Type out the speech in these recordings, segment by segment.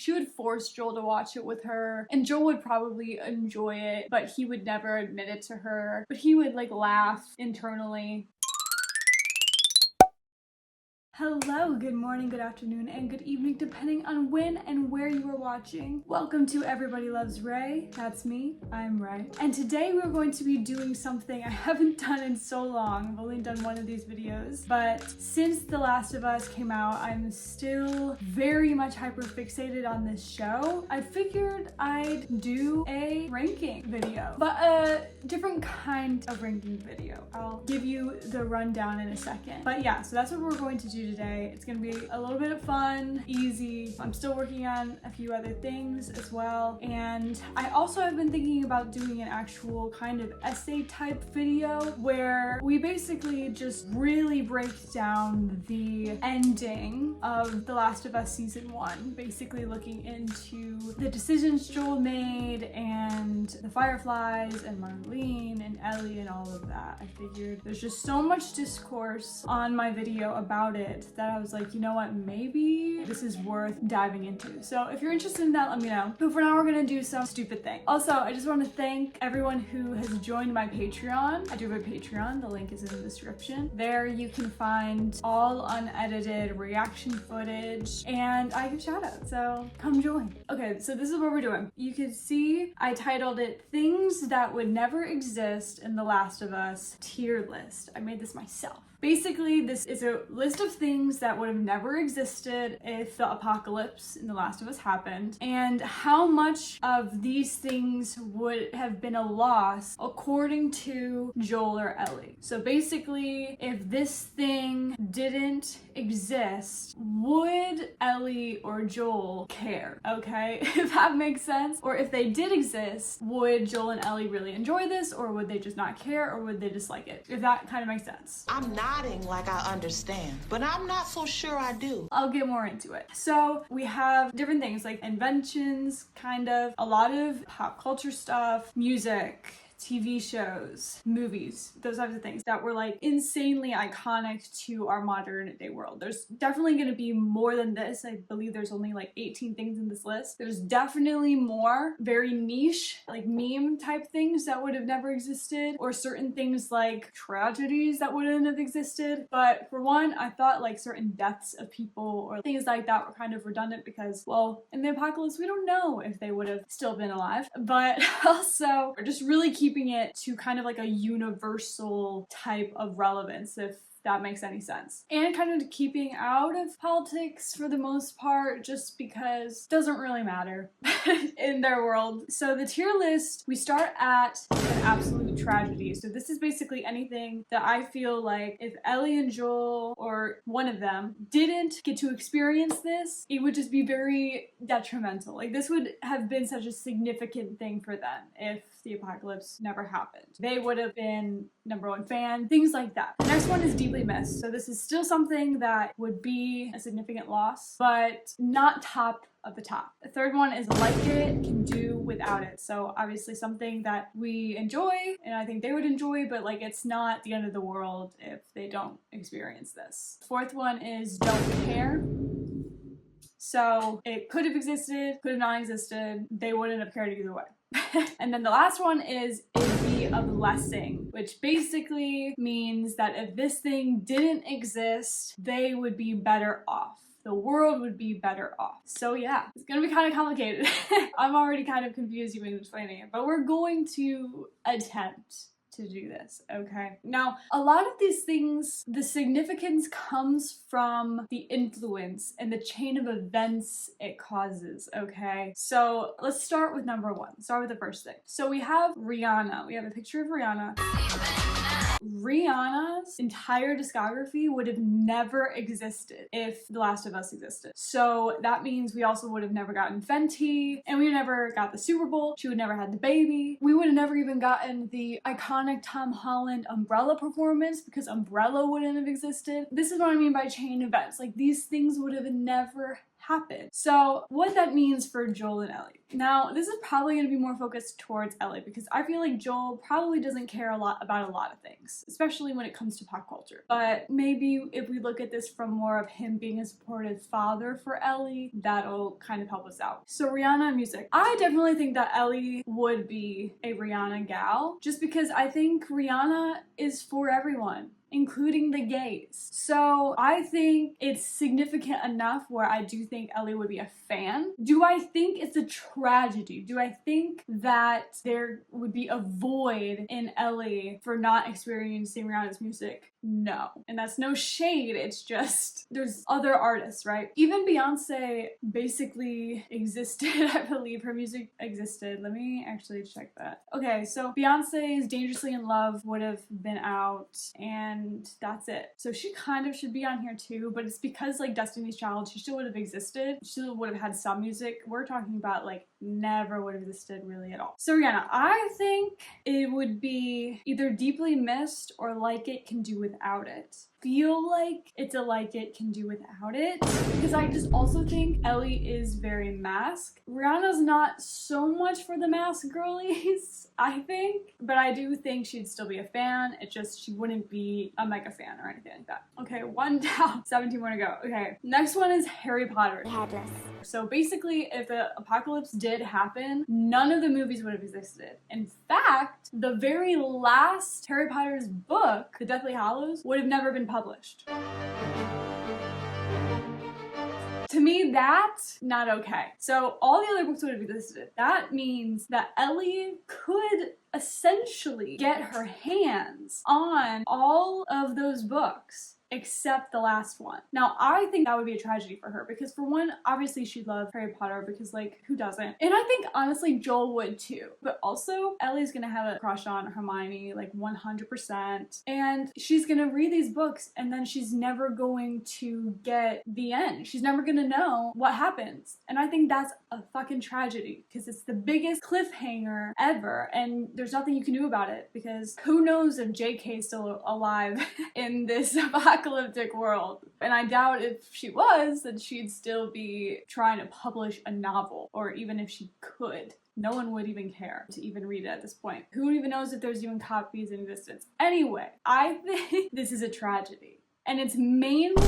she would force Joel to watch it with her, and Joel would probably enjoy it, but he would never admit it to her. But he would like laugh internally. Hello, good morning, good afternoon, and good evening, depending on when and where you are watching. Welcome to Everybody Loves Ray. That's me, I'm Ray. And today we're going to be doing something I haven't done in so long. I've only done one of these videos, but since The Last of Us came out, I'm still very much hyper fixated on this show. I figured I'd do a ranking video, but a different kind of ranking video. I'll give you the rundown in a second. But yeah, so that's what we're going to do today. It's gonna be a little bit of fun, easy. I'm still working on a few other things as well. And I also have been thinking about doing an actual kind of essay type video where we basically just really break down the ending of The Last of Us season 1, basically looking into the decisions Joel made and the Fireflies and Marlene and Ellie and all of that. I figured there's just so much discourse on my video about it that I was like, you know what, maybe this is worth diving into. So if you're interested in that, let me know. But for now, we're gonna do some stupid thing. Also, I just want to thank everyone who has joined my Patreon. I do have a Patreon, the link is in the description. There you can find all unedited reaction footage and I give shout outs, so come join. Okay, so this is what we're doing. You can see I titled it Things That Would Never Exist in The Last of Us Tier List. I made this myself. Basically, this is a list of things that would have never existed if the apocalypse in The Last of Us happened, and how much of these things would have been a loss according to Joel or Ellie. So basically, if this thing didn't exist, would Ellie or Joel care? Okay, if that makes sense. Or if they did exist, would Joel and Ellie really enjoy this, or would they just not care, or would they dislike it? If that kind of makes sense. I'm nodding like I understand, but I'm not so sure I do. I'll get more into it. So we have different things like inventions, kind of, a lot of pop culture stuff, music, TV shows, movies, those types of things that were like insanely iconic to our modern day world. There's definitely going to be more than this. I believe there's only like 18 things in this list. There's definitely more very niche, like meme type things that would have never existed, or certain things like tragedies that wouldn't have existed. But for one, I thought like certain deaths of people or things like that were kind of redundant because, well, in the apocalypse, we don't know if they would have still been alive. But also, we're just really keeping it to kind of like a universal type of relevance, if that makes any sense. And kind of keeping out of politics for the most part, just because it doesn't really matter in their world. So the tier list, we start at an absolute tragedy. So this is basically anything that I feel like if Ellie and Joel, or one of them, didn't get to experience this, it would just be very detrimental. Like this would have been such a significant thing for them if the apocalypse never happened. They would have been #1 fan, things like that. The next one is deeply missed. So this is still something that would be a significant loss, but not top of the top. The third one is like it, can do without it. So obviously something that we enjoy and I think they would enjoy, but like it's not the end of the world if they don't experience this. Fourth one is don't care. So it could have existed, could have not existed. They wouldn't have cared either way. And then the last one is it'd be a blessing, which basically means that if this thing didn't exist, they would be better off. The world would be better off. So yeah, it's gonna be kind of complicated. I'm already kind of confused even explaining it, but we're going to attempt to do this, okay? Now, a lot of these things, the significance comes from the influence and the chain of events it causes, okay? So let's start with #1. Start with the first thing. So we have Rihanna. We have a picture of Rihanna. Rihanna's entire discography would have never existed if The Last of Us existed. So that means we also would have never gotten Fenty, and we never got the Super Bowl. She would never had the baby. We would have never even gotten the iconic Tom Holland Umbrella performance because Umbrella wouldn't have existed. This is what I mean by chain events. Like these things would have never happen. So what that means for Joel and Ellie. Now, this is probably going to be more focused towards Ellie because I feel like Joel probably doesn't care a lot about a lot of things, especially when it comes to pop culture. But maybe if we look at this from more of him being a supportive father for Ellie, that'll kind of help us out. So Rihanna music. I definitely think that Ellie would be a Rihanna gal just because I think Rihanna is for everyone, including the gays. So I think it's significant enough where I do think Ellie would be a fan. Do I think it's a tragedy? Do I think that there would be a void in Ellie for not experiencing Rihanna's music? No. And that's no shade, it's just there's other artists, right? Even Beyonce basically existed. I believe her music existed. Let me actually check that. Okay, so Beyonce's Dangerously in Love would have been out and that's it. So she kind of should be on here too, but it's because like Destiny's Child, she still would have existed. She still would have had some music. We're talking about like never would have existed really at all. So Rihanna, I think it would be either deeply missed or Like It Can Do Without It. Feel like it's a Like It Can Do Without It because I just also think Ellie is very mask. Rihanna's not so much for the mask girlies, I think, but I do think she'd still be a fan. It just she wouldn't be a mega fan or anything like that. Okay, 1 down, 17 more to go. Okay, next one is Harry Potter. Headless. So basically, if the apocalypse did happen, none of the movies would have existed. In fact, the very last Harry Potter's book, The Deathly Hallows, would have never been published. To me, that's not okay. So all the other books would have existed. That means that Ellie could essentially get her hands on all of those books except the last one. Now, I think that would be a tragedy for her because for one, obviously she'd love Harry Potter because like, who doesn't? And I think honestly Joel would too. But also Ellie's gonna have a crush on Hermione like 100%. And she's gonna read these books and then she's never going to get the end. She's never gonna know what happens. And I think that's a fucking tragedy because it's the biggest cliffhanger ever and there's nothing you can do about it because who knows if JK is still alive in this apocalyptic world. And I doubt if she was, that she'd still be trying to publish a novel, or even if she could. No one would even care to even read it at this point. Who even knows if there's even copies in existence? Anyway, I think this is a tragedy. And it's mainly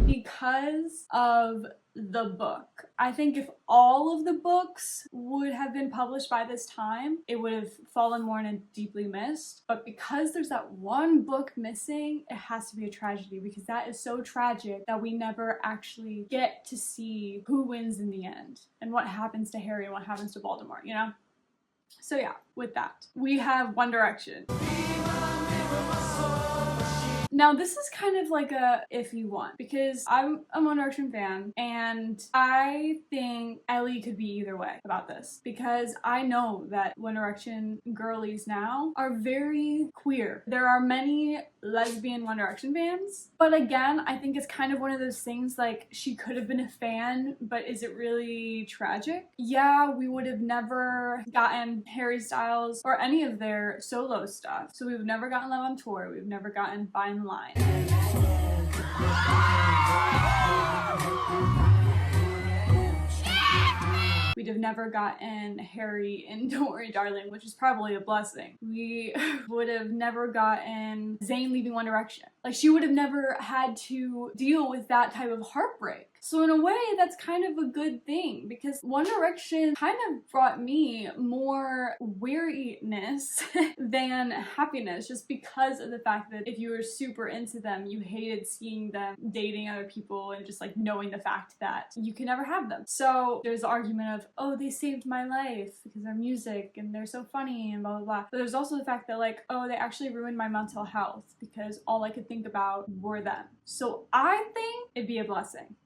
because of the book. I think if all of the books would have been published by this time, it would have fallen more in a deeply missed. But because there's that one book missing, it has to be a tragedy because that is so tragic that we never actually get to see who wins in the end and what happens to Harry and what happens to Voldemort, you know? So yeah, with that, we have One Direction. Now this is kind of like a iffy one because I'm a One Direction fan and I think Ellie could be either way about this because I know that One Direction girlies now are very queer. There are many lesbian One Direction fans, but again, I think it's kind of one of those things like she could have been a fan, but is it really tragic? Yeah, we would have never gotten Harry Styles or any of their solo stuff. So we've never gotten Love on Tour, we've never gotten Fine Line. We'd have never gotten Harry in Don't Worry Darling, which is probably a blessing. We would have never gotten Zayn leaving One Direction. Like she would have never had to deal with that type of heartbreak. So in a way, that's kind of a good thing because One Direction kind of brought me more weariness than happiness just because of the fact that if you were super into them, you hated seeing them dating other people and just like knowing the fact that you can never have them. So there's the argument of, oh, they saved my life because of music and they're so funny and blah, blah, blah. But there's also the fact that like, oh, they actually ruined my mental health because all I could think about were them. So I think it'd be a blessing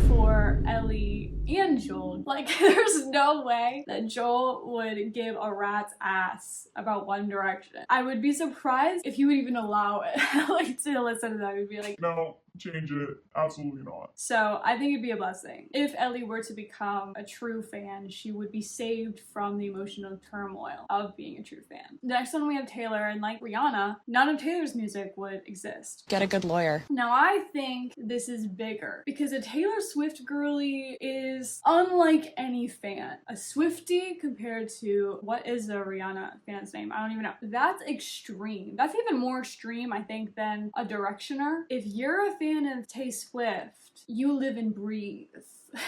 for Ellie and Joel. Like, there's no way that Joel would give a rat's ass about One Direction. I would be surprised if he would even allow it, like, to listen to that. He'd be like, no, change it. Absolutely not. So I think it'd be a blessing. If Ellie were to become a true fan, she would be saved from the emotional turmoil of being a true fan. The next one we have Taylor, and like Rihanna, none of Taylor's music would exist. Get a good lawyer. Now I think this is bigger because a Taylor Swift girly is unlike any fan. A Swiftie compared to, what is a Rihanna fan's name? I don't even know. That's extreme. That's even more extreme, I think, than a Directioner. If you're a fan of Tay Swift, you live and breathe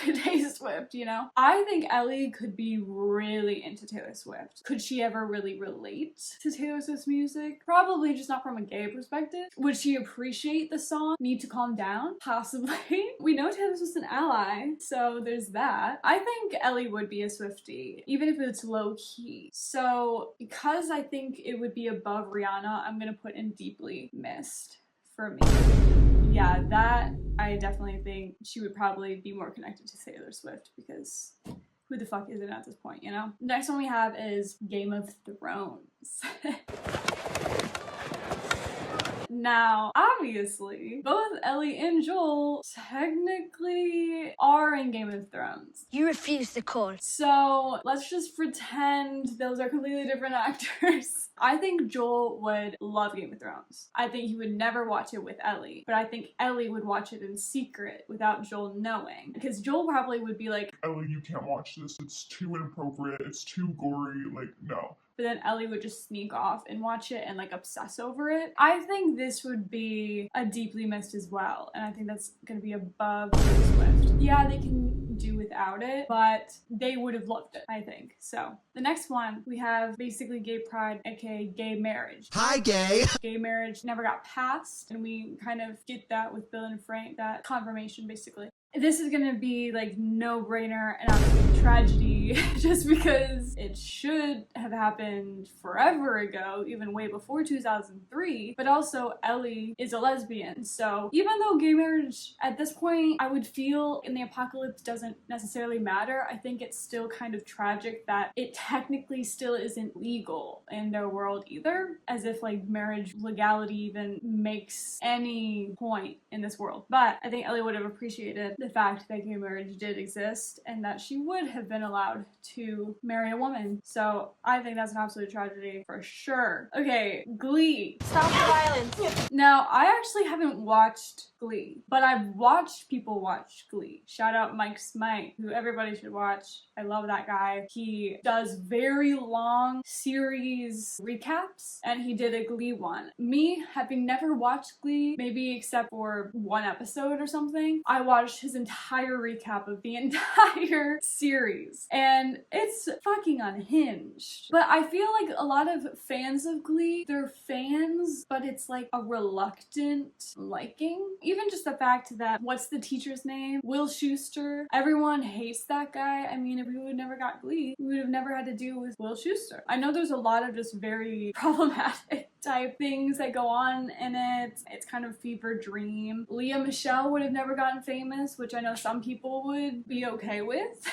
Taylor Swift, you know? I think Ellie could be really into Taylor Swift. Could she ever really relate to Taylor Swift's music? Probably, just not from a gay perspective. Would she appreciate the song Need to Calm Down? Possibly. We know Taylor Swift's an ally, so there's that. I think Ellie would be a Swiftie, even if it's low-key. So because I think it would be above Rihanna, I'm gonna put in Deeply Missed for me. Yeah, that I definitely think she would probably be more connected to Taylor Swift because who the fuck is it at this point, you know? Next one we have is Game of Thrones. Now, obviously, both Ellie and Joel technically are in Game of Thrones. You refuse the call. So let's just pretend those are completely different actors. I think Joel would love Game of Thrones. I think he would never watch it with Ellie, but I think Ellie would watch it in secret without Joel knowing. Because Joel probably would be like, Ellie, you can't watch this. It's too inappropriate. It's too gory. Like, no. But then Ellie would just sneak off and watch it and like obsess over it. I think this would be a Deeply Missed as well. And I think that's gonna be above Taylor Swift. Yeah, they can do without it, but they would have loved it, I think. So the next one, we have basically gay pride, aka gay marriage. Hi, gay. Gay marriage never got passed, and we kind of get that with Bill and Frank, that confirmation basically. This is gonna be like no-brainer and absolute tragedy just because it should have happened forever ago, even way before 2003, but also Ellie is a lesbian. So even though gay marriage at this point I would feel in the apocalypse doesn't necessarily matter, I think it's still kind of tragic that it technically still isn't legal in their world either, as if like marriage legality even makes any point in this world. But I think Ellie would have appreciated the fact that gay marriage did exist and that she would have been allowed to marry a woman. So I think that's an absolute tragedy for sure. Okay, Glee. Stop the violence. Now, I actually haven't watched Glee, but I've watched people watch Glee. Shout out Mike Smite, who everybody should watch. I love that guy. He does very long series recaps, and he did a Glee one. Me, having never watched Glee, maybe except for one episode or something, I watched his entire recap of the entire series, and it's fucking unhinged. But I feel like a lot of fans of Glee, they're fans, but it's like a reluctant liking. Even just the fact that, what's the teacher's name? Will Schuester. Everyone hates that guy. I mean, if we would have never got Glee, we would have never had to deal with Will Schuester. I know there's a lot of just very problematic type things that go on in it. It's kind of fever dream. Leah Michelle would have never gotten famous, which I know some people would be okay with.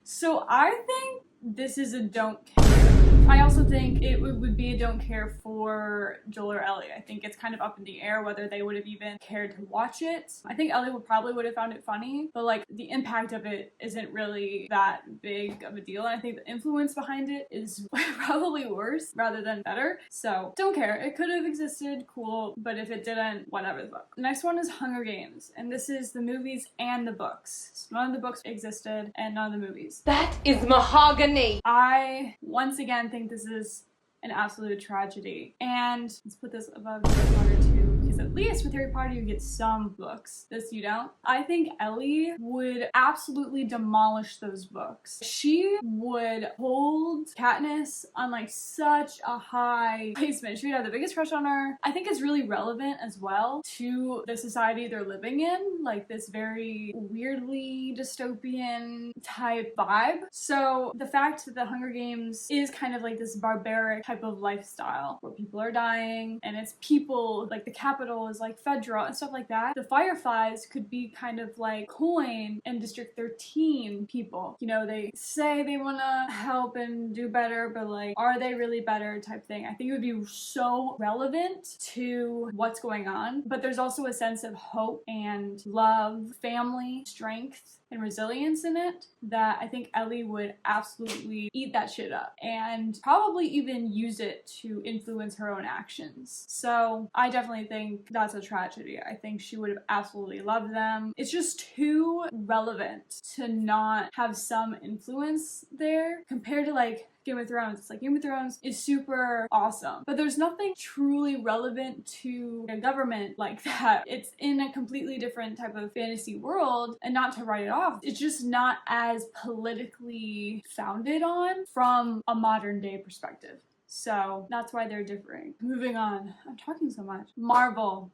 So I think this is a don't care. I also think it would be a don't care for Joel or Ellie. I think it's kind of up in the air whether they would have even cared to watch it. I think Ellie would have found it funny, but like the impact of it isn't really that big of a deal. And I think the influence behind it is probably worse rather than better. So don't care. It could have existed, cool, but if it didn't, whatever the fuck. The next one is Hunger Games, and this is the movies and the books. So none of the books existed and none of the movies. That is mahogany. I once again think this is an absolute tragedy. And let's put this above Harry Potter too, because at least with Harry Potter you get some books. This you don't. I think Ellie would absolutely demolish those books. She would hold Katniss on like such a high placement. She would have the biggest crush on her. I think it's really relevant as well to the society they're living in, like this very weirdly dystopian type vibe. So the fact that the Hunger Games is kind of like this barbaric type of lifestyle where people are dying and it's people, like the capital Marvel is like federal and stuff like that. The Fireflies could be kind of like Coin and District 13 people. You know, they say they want to help and do better, but like, are they really better type thing? I think it would be so relevant to what's going on, but there's also a sense of hope and love, family, strength, and resilience in it that I think Ellie would absolutely eat that shit up and probably even use it to influence her own actions. So I definitely think that's a tragedy. I think she would have absolutely loved them. It's just too relevant to not have some influence there compared to like Game of Thrones. It's like Game of Thrones is super awesome, but there's nothing truly relevant to a government like that. It's in a completely different type of fantasy world, and not to write it off, it's just not as politically founded on from a modern day perspective. So that's why they're differing. Moving on. I'm talking so much. Marvel.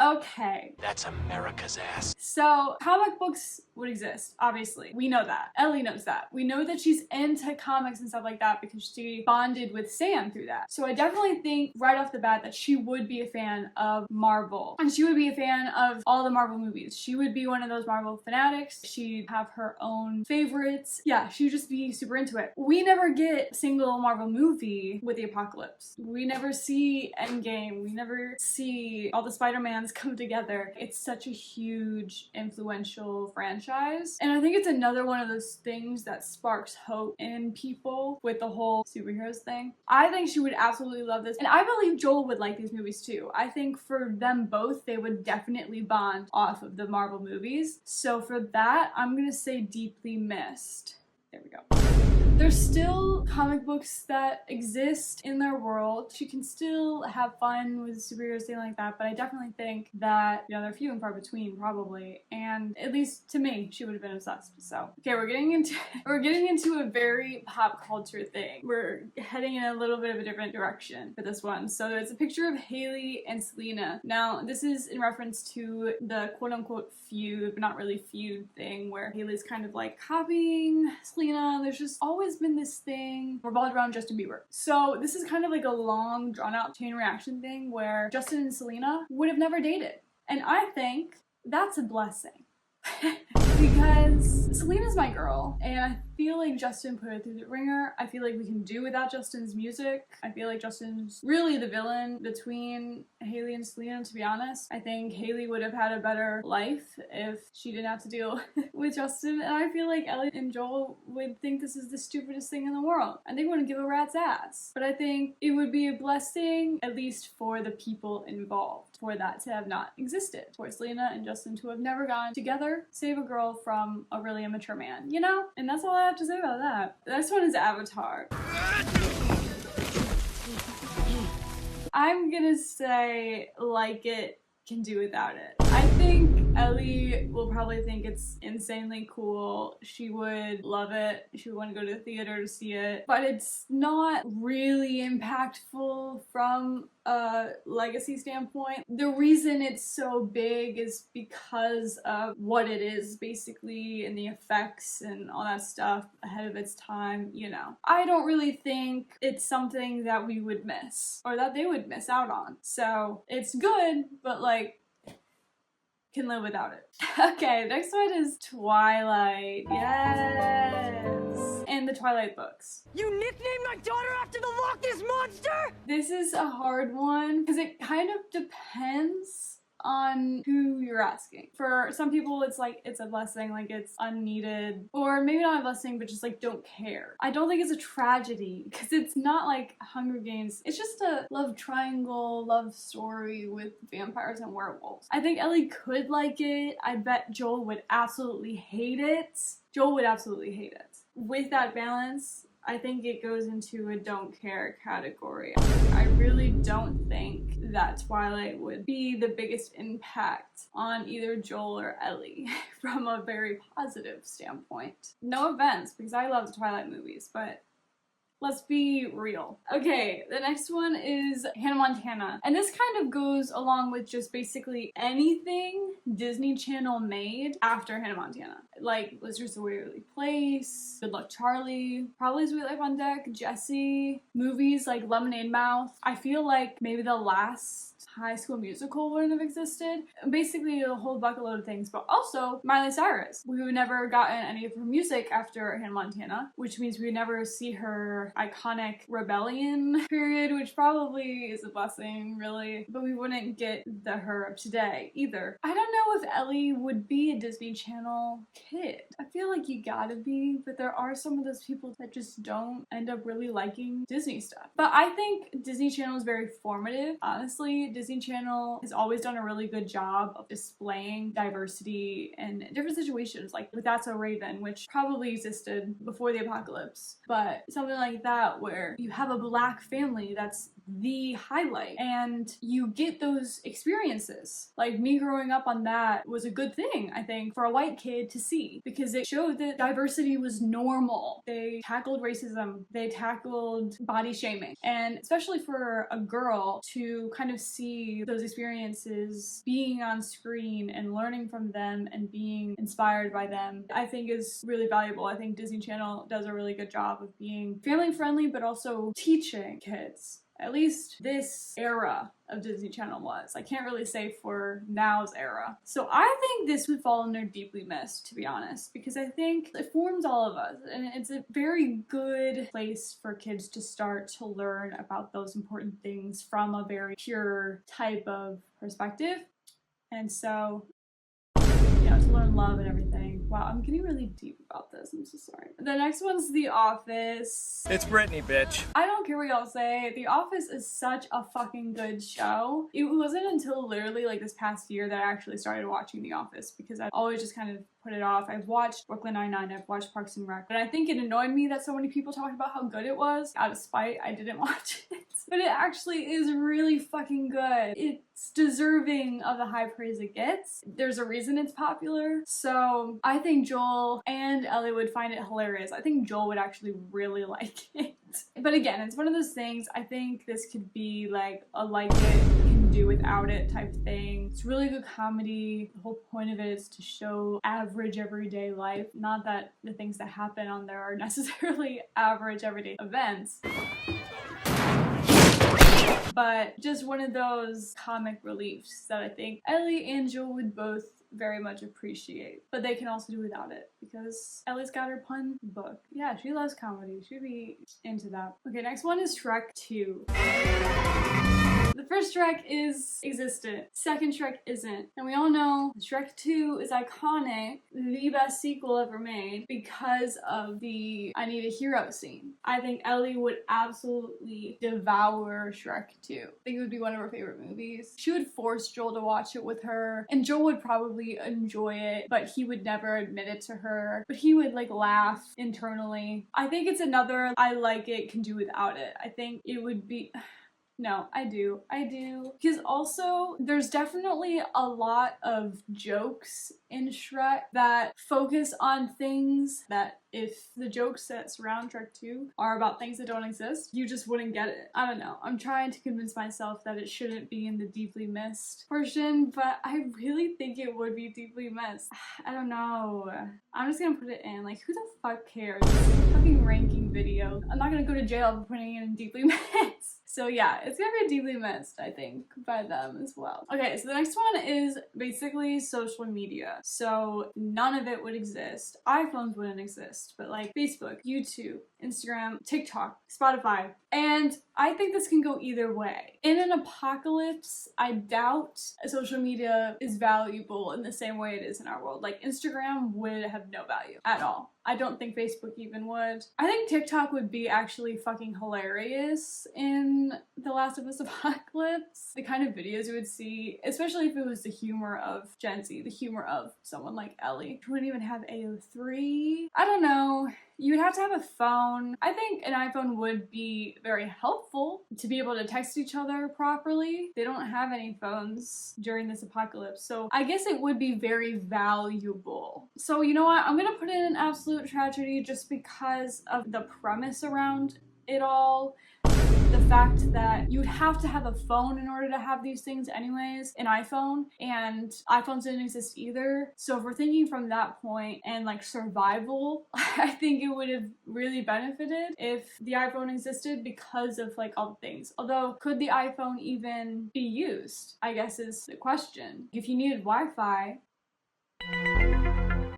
Okay. That's America's ass. So comic books would exist, obviously. We know that. Ellie knows that. We know that she's into comics and stuff like that because she bonded with Sam through that. So I definitely think right off the bat that she would be a fan of Marvel. And she would be a fan of all the Marvel movies. She would be one of those Marvel fanatics. She'd have her own favorites. Yeah, she'd just be super into it. We never get a single Marvel movie with the apocalypse. We never see Endgame. We never see all the Spider-Mans come together. It's such a huge, influential franchise. And I think it's another one of those things that sparks hope in people with the whole superheroes thing. I think she would absolutely love this. And I believe Joel would like these movies too. I think for them both, they would definitely bond off of the Marvel movies. So for that, I'm gonna say deeply missed. There we go. There's still comic books that exist in their world. She can still have fun with superheroes, thing like that, but I definitely think that, you know, they're few and far between probably, and at least to me, she would have been obsessed. So, okay, we're getting into a very pop culture thing. We're heading in a little bit of a different direction for this one. So there's a picture of Haley and Selena. Now, this is in reference to the quote-unquote feud, but not really feud thing, where Haley's kind of like copying Selena. There's just always been this thing revolved around Justin Bieber. So this is kind of like a long, drawn-out chain reaction thing where Justin and Selena would have never dated. And I think that's a blessing. Because Selena's my girl, and I feel like Justin put her through the ringer. I feel like we can do without Justin's music. I feel like Justin's really the villain between Haley and Selena, to be honest. I think Haley would have had a better life if she didn't have to deal with Justin, and I feel like Ellie and Joel would think this is the stupidest thing in the world, and they wouldn't give a rat's ass. But I think it would be a blessing, at least for the people involved, for that to have not existed. For Selena and Justin to have never gone together, save a girl from a really immature man, you know? And that's all I have to say about that. The next one is Avatar. I'm gonna say like it, can do without it. I think Ellie will probably think it's insanely cool. She would love it. She would want to go to the theater to see it. But it's not really impactful from a legacy standpoint. The reason it's so big is because of what it is, basically, and the effects and all that stuff ahead of its time, you know. I don't really think it's something that we would miss, or that they would miss out on. So, it's good, but like, can live without it. Okay, next one is Twilight. Yes! And the Twilight books. You nicknamed my daughter after the Loch Ness Monster? This is a hard one because it kind of depends on who you're asking. For some people, it's like, it's a blessing, like it's unneeded, or maybe not a blessing, but just like don't care. I don't think it's a tragedy because it's not like Hunger Games. It's just a love triangle, love story with vampires and werewolves. I think Ellie could like it. I bet Joel would absolutely hate it. Joel would absolutely hate it. With that balance, I think it goes into a don't care category. I really don't think that Twilight would be the biggest impact on either Joel or Ellie from a very positive standpoint. No offense, because I love the Twilight movies, but let's be real. Okay, the next one is Hannah Montana. And this kind of goes along with just basically anything Disney Channel made after Hannah Montana. Like, Lizard's the Waverly Place, Good Luck Charlie, probably Sweet Life on Deck, Jessie, movies like Lemonade Mouth. I feel like maybe the last High School Musical wouldn't have existed. Basically a whole bucket load of things, but also Miley Cyrus. We would never gotten any of her music after Hannah Montana, which means we would never see her iconic rebellion period, which probably is a blessing, really, but we wouldn't get the her of today either. I don't know if Ellie would be a Disney Channel kid. I feel like you gotta be, but there are some of those people that just don't end up really liking Disney stuff. But I think Disney Channel is very formative. Honestly, Disney Channel has always done a really good job of displaying diversity in different situations, like with That's So Raven, which probably existed before the apocalypse, but something like that where you have a Black family that's the highlight and you get those experiences. Like me growing up on that was a good thing, I think, for a white kid to see, because it showed that diversity was normal. They tackled racism, they tackled body shaming, and especially for a girl to kind of see those experiences being on screen and learning from them and being inspired by them, I think is really valuable. I think Disney Channel does a really good job of being family friendly but also teaching kids. At least this era of Disney Channel was. I can't really say for now's era. So I think this would fall under Deeply Missed, to be honest, because I think it forms all of us, and it's a very good place for kids to start to learn about those important things from a very pure type of perspective. And so, you know, to learn love and everything. Wow, I'm getting really deep about this. I'm so sorry. The next one's The Office. It's Brittany, bitch. I don't care what y'all say. The Office is such a fucking good show. It wasn't until literally like this past year that I actually started watching The Office, because I always just kind of put it off. I've watched Brooklyn Nine-Nine, I've watched Parks and Rec, but I think it annoyed me that so many people talked about how good it was. Out of spite, I didn't watch it. But it actually is really fucking good. It's deserving of the high praise it gets. There's a reason it's popular. So I think Joel and Ellie would find it hilarious. I think Joel would actually really like it. But again, it's one of those things, I think this could be like a like it, can do without it type thing. It's really good comedy. The whole point of it is to show average everyday life. Not that the things that happen on there are necessarily average everyday events, but just one of those comic reliefs that I think Ellie and Joel would both very much appreciate, but they can also do without it because Ellie's got her pun book. Yeah, she loves comedy. She'd be into that. Okay, next one is Shrek 2. The first Shrek is existent, second Shrek isn't. And we all know Shrek 2 is iconic, the best sequel ever made, because of the I Need a Hero scene. I think Ellie would absolutely devour Shrek 2. I think it would be one of her favorite movies. She would force Joel to watch it with her, and Joel would probably enjoy it, but he would never admit it to her. But he would like laugh internally. I think it's another I like it, can do without it. I think it would be... No, I do. Because also, there's definitely a lot of jokes in Shrek that focus on things that if the jokes that surround Shrek 2 are about things that don't exist, you just wouldn't get it. I don't know. I'm trying to convince myself that it shouldn't be in the Deeply Missed portion, but I really think it would be deeply missed. I don't know. I'm just gonna put it in. Like, who the fuck cares? It's a fucking ranking video. I'm not gonna go to jail for putting it in Deeply Missed. So yeah, it's gonna be deeply missed, I think, by them as well. Okay, so the next one is basically social media. So none of it would exist. iPhones wouldn't exist, but like Facebook, YouTube, Instagram, TikTok, Spotify. And I think this can go either way. In an apocalypse, I doubt social media is valuable in the same way it is in our world. Like Instagram would have no value at all. I don't think Facebook even would. I think TikTok would be actually fucking hilarious in The Last of Us apocalypse. The kind of videos you would see, especially if it was the humor of Gen Z, the humor of someone like Ellie. You wouldn't even have AO3. I don't know. You would have to have a phone. I think an iPhone would be very helpful to be able to text each other properly. They don't have any phones during this apocalypse, so I guess it would be very valuable. So you know what? I'm gonna put in an absolute tragedy just because of the premise around it all. The fact that you'd have to have a phone in order to have these things anyways, an iPhone, and iPhones didn't exist either. So if we're thinking from that point and like survival, I think it would have really benefited if the iPhone existed because of like all the things. Although, could the iPhone even be used, I guess is the question. If you needed Wi-Fi,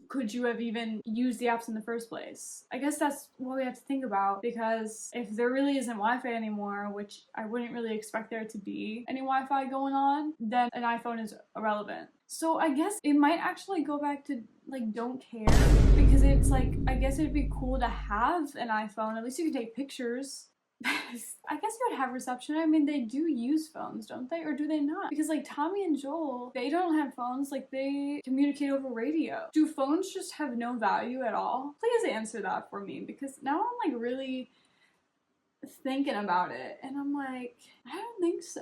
could you have even used the apps in the first place? I guess that's what we have to think about, because if there really isn't Wi-Fi anymore, which I wouldn't really expect there to be any Wi-Fi going on, then an iPhone is irrelevant. So I guess it might actually go back to like don't care, because it's like, I guess it'd be cool to have an iPhone. At least you can take pictures. I guess you would have reception. I mean, they do use phones, don't they? Or do they not? Because like Tommy and Joel, they don't have phones. Like they communicate over radio. Do phones just have no value at all? Please answer that for me, because now I'm like really thinking about it and I'm like, I don't think so.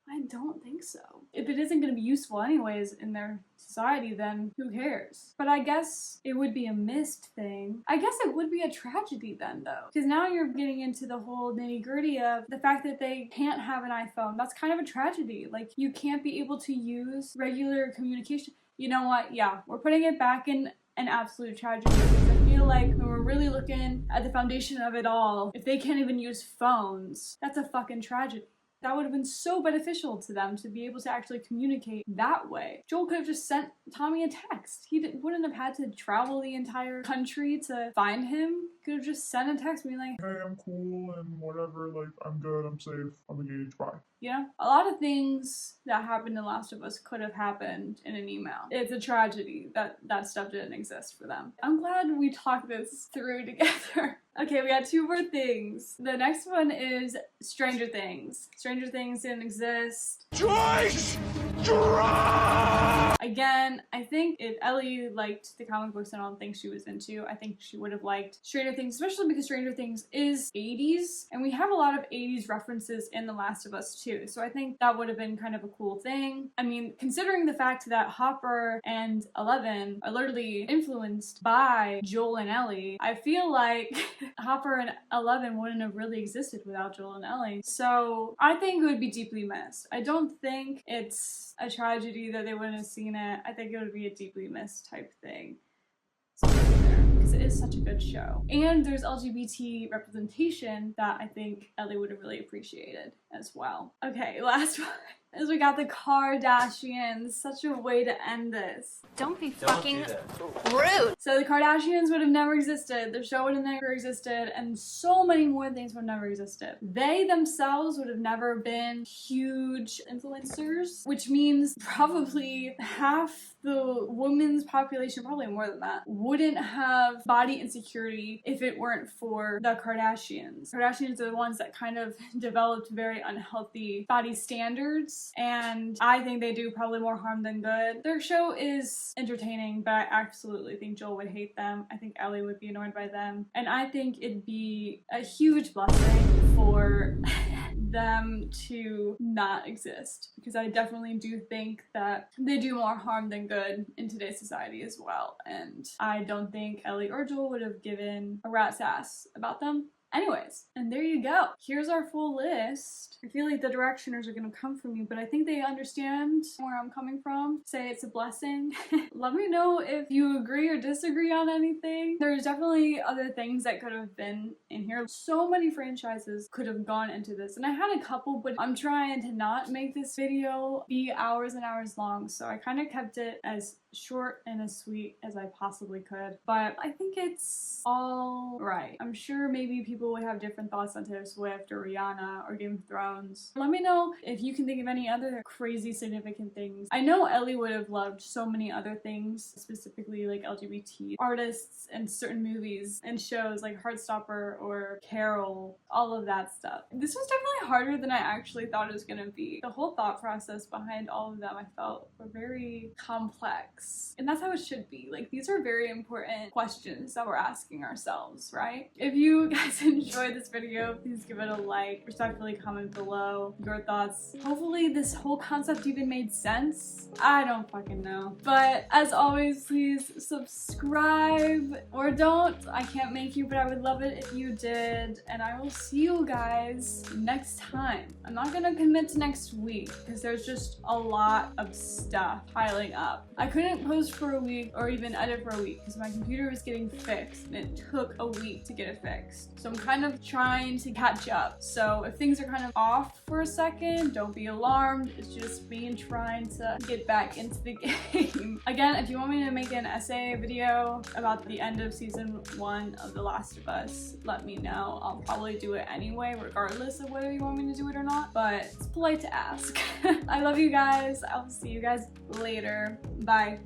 I don't think so. If it isn't going to be useful anyways in their society, then who cares? But I guess it would be a missed thing. I guess it would be a tragedy then though, because now you're getting into the whole nitty-gritty of the fact that they can't have an iPhone. That's kind of a tragedy. Like you can't be able to use regular communication. You know what? Yeah, we're putting it back in an absolute tragedy. I feel like when we're really looking at the foundation of it all, if they can't even use phones, that's a fucking tragedy. That would have been so beneficial to them to be able to actually communicate that way. Joel could have just sent Tommy a text. He wouldn't have had to travel the entire country to find him. He could have just sent a text being like, hey, I'm cool and whatever, like, I'm good, I'm safe, I'm engaged, bye. you know? A lot of things that happened in Last of Us could have happened in an email. It's a tragedy that that stuff didn't exist for them. I'm glad we talked this through together. Okay, we got 2 more things. The next one is Stranger Things. Stranger Things didn't exist. Twice! Again, I think if Ellie liked the comic books and all the things she was into, I think she would have liked Stranger Things, especially because Stranger Things is 80s, and we have a lot of 80s references in The Last of Us too, so I think that would have been kind of a cool thing. I mean, considering the fact that Hopper and Eleven are literally influenced by Joel and Ellie, I feel like Hopper and Eleven wouldn't have really existed without Joel and Ellie, so I think it would be deeply missed. I don't think it's a tragedy that they wouldn't have seen it. I think it would be a deeply missed type thing. Because it is such a good show. And there's LGBT representation that I think Ellie would have really appreciated as well. Okay, last one is we got the Kardashians. Such a way to end this. Don't be fucking rude. So the Kardashians would have never existed, the show would have never existed, and so many more things would have never existed. They themselves would have never been huge influencers, which means probably half the women's population, probably more than that, wouldn't have body insecurity if it weren't for the Kardashians. Kardashians are the ones that kind of developed very unhealthy body standards, and I think they do probably more harm than good. Their show is entertaining, but I absolutely think Joel would hate them. I think Ellie would be annoyed by them, and I think it'd be a huge blessing for them to not exist, because I definitely do think that they do more harm than good in today's society as well, and I don't think Ellie or Joel would have given a rat's ass about them. Anyways, and there you go. Here's our full list. I feel like the directioners are gonna come from you, but I think they understand where I'm coming from. Say it's a blessing. Let me know if you agree or disagree on anything. There's definitely other things that could have been in here. So many franchises could have gone into this, and I had a couple, but I'm trying to not make this video be hours and hours long, so I kind of kept it as short and as sweet as I possibly could, but I think it's all right. I'm sure maybe people would have different thoughts on Taylor Swift or Rihanna or Game of Thrones. Let me know if you can think of any other crazy significant things. I know Ellie would have loved so many other things, specifically like LGBT artists and certain movies and shows like Heartstopper or Carol, all of that stuff. This was definitely harder than I actually thought it was gonna be. The whole thought process behind all of them I felt were very complex. works. And that's how it should be. Like, these are very important questions that we're asking ourselves, right? If you guys enjoyed this video, please give it a like, respectfully comment below your thoughts. Hopefully this whole concept even made sense. I don't fucking know. But as always, please subscribe or don't. I can't make you, but I would love it if you did. And I will see you guys next time. I'm not gonna commit to next week because there's just a lot of stuff piling up. I couldn't post for a week or even edit for a week because my computer was getting fixed and it took a week to get it fixed. So I'm kind of trying to catch up. So if things are kind of off for a second, don't be alarmed. It's just me trying to get back into the game. Again, if you want me to make an essay video about the end of season 1 of The Last of Us, let me know. I'll probably do it anyway, regardless of whether you want me to do it or not, but it's polite to ask. I love you guys. I'll see you guys later. Bye.